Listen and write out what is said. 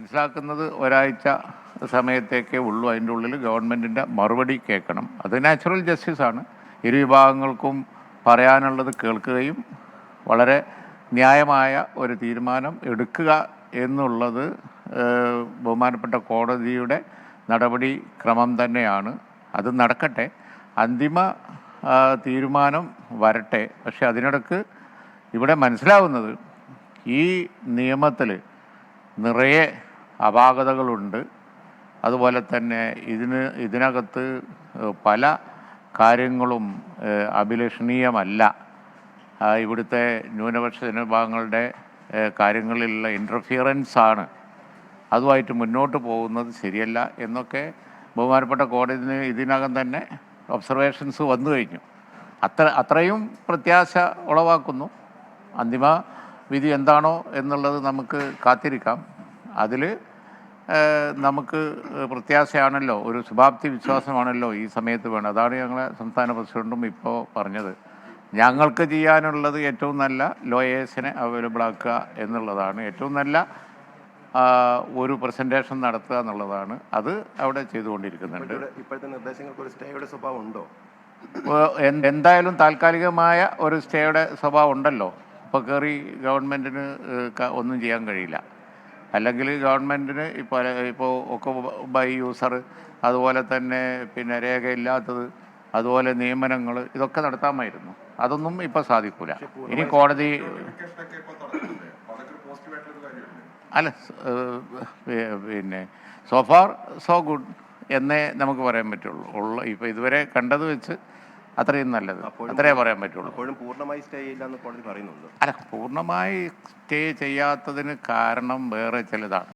മനസ്സിലാക്കുന്നത് ഒരാഴ്ച സമയത്തേക്കേ ഉള്ളൂ. അതിൻ്റെ ഉള്ളിൽ ഗവൺമെൻറ്റിൻ്റെ മറുപടി കേൾക്കണം. അത് നാച്ചുറൽ ജസ്റ്റിസാണ്. ഇരു വിഭാഗങ്ങൾക്കും പറയാനുള്ളത് കേൾക്കുകയും വളരെ ന്യായമായ ഒരു തീരുമാനം എടുക്കുക എന്നുള്ളത് ബഹുമാനപ്പെട്ട കോടതിയുടെ നടപടി ക്രമം തന്നെയാണ്. അത് നടക്കട്ടെ, അന്തിമ തീരുമാനം വരട്ടെ. പക്ഷെ അതിനിടക്ക് ഇവിടെ മനസ്സിലാവുന്നത് ഈ നിയമത്തിൽ നിറയെ അപാകതകളുണ്ട്. അതുപോലെ തന്നെ ഇതിനകത്ത് പല കാര്യങ്ങളും അഭിലഷണീയമല്ല. ഇവിടുത്തെ ന്യൂനപക്ഷ ജനവിഭാഗങ്ങളുടെ കാര്യങ്ങളിലുള്ള ഇൻ്റർഫിയറൻസാണ്. അതുമായിട്ട് മുന്നോട്ട് പോകുന്നത് ശരിയല്ല എന്നൊക്കെ ബഹുമാനപ്പെട്ട കോടതി ഇതിനകം തന്നെ ഒബ്സർവേഷൻസ് വന്നു കഴിഞ്ഞു. അത്രയും പ്രത്യാശ ഉളവാക്കുന്നു. അന്തിമ വിധി എന്താണോ എന്നുള്ളത് നമുക്ക് കാത്തിരിക്കാം. അതിൽ നമുക്ക് പ്രത്യാശയാണല്ലോ, ഒരു ശുഭാപ്തി വിശ്വാസമാണല്ലോ ഈ സമയത്ത് വേണം. അതാണ് ഞങ്ങളെ സംസ്ഥാന പ്രസിഡൻറ്റും ഇപ്പോൾ പറഞ്ഞത്. ഞങ്ങൾക്ക് ചെയ്യാനുള്ളത് ഏറ്റവും നല്ല ലോയേഴ്സിനെ അവൈലബിൾ ആക്കുക എന്നുള്ളതാണ്. ഏറ്റവും നല്ല ഒരു പ്രസൻറ്റേഷൻ നടത്തുക എന്നുള്ളതാണ്. അത് അവിടെ ചെയ്തുകൊണ്ടിരിക്കുന്നുണ്ട്. ഇപ്പോഴത്തെ നിർദ്ദേശങ്ങൾക്ക് ഒരു സ്റ്റേയുടെ സ്വഭാവം ഉണ്ടോ? എന്തായാലും താൽക്കാലികമായ ഒരു സ്റ്റേയുടെ സ്വഭാവം ഉണ്ടല്ലോ. ഇപ്പോൾ കയറി ഗവൺമെൻറ്റിന് ഒന്നും ചെയ്യാൻ കഴിയില്ല. അല്ലെങ്കിൽ ഗവൺമെൻറ്റിന് ഇപ്പോൾ ഒക്കെ ബൈ യൂസർ, അതുപോലെ തന്നെ പിന്നെ രേഖയില്ലാത്തത്, അതുപോലെ നിയമനങ്ങൾ, ഇതൊക്കെ നടത്താമായിരുന്നു. അതൊന്നും ഇപ്പോൾ സാധിക്കില്ല. ഇനി കോടതി അല്ല, പിന്നെ സോ ഫാർ സോ ഗുഡ് എന്നേ നമുക്ക് പറയാൻ പറ്റുള്ളൂ. ഇപ്പോൾ ഇതുവരെ കണ്ടത് വെച്ച് അത്രയും നല്ലത്, അത്രേ പറയാൻ പറ്റുള്ളൂ. പൂർണ്ണമായി സ്റ്റേ ചെയ്യില്ലെന്ന് കോടതി പറയുന്നുണ്ട്. അല്ല, പൂർണ്ണമായി സ്റ്റേ ചെയ്യാത്തതിന് കാരണം വേറെ ചിലതാണ്.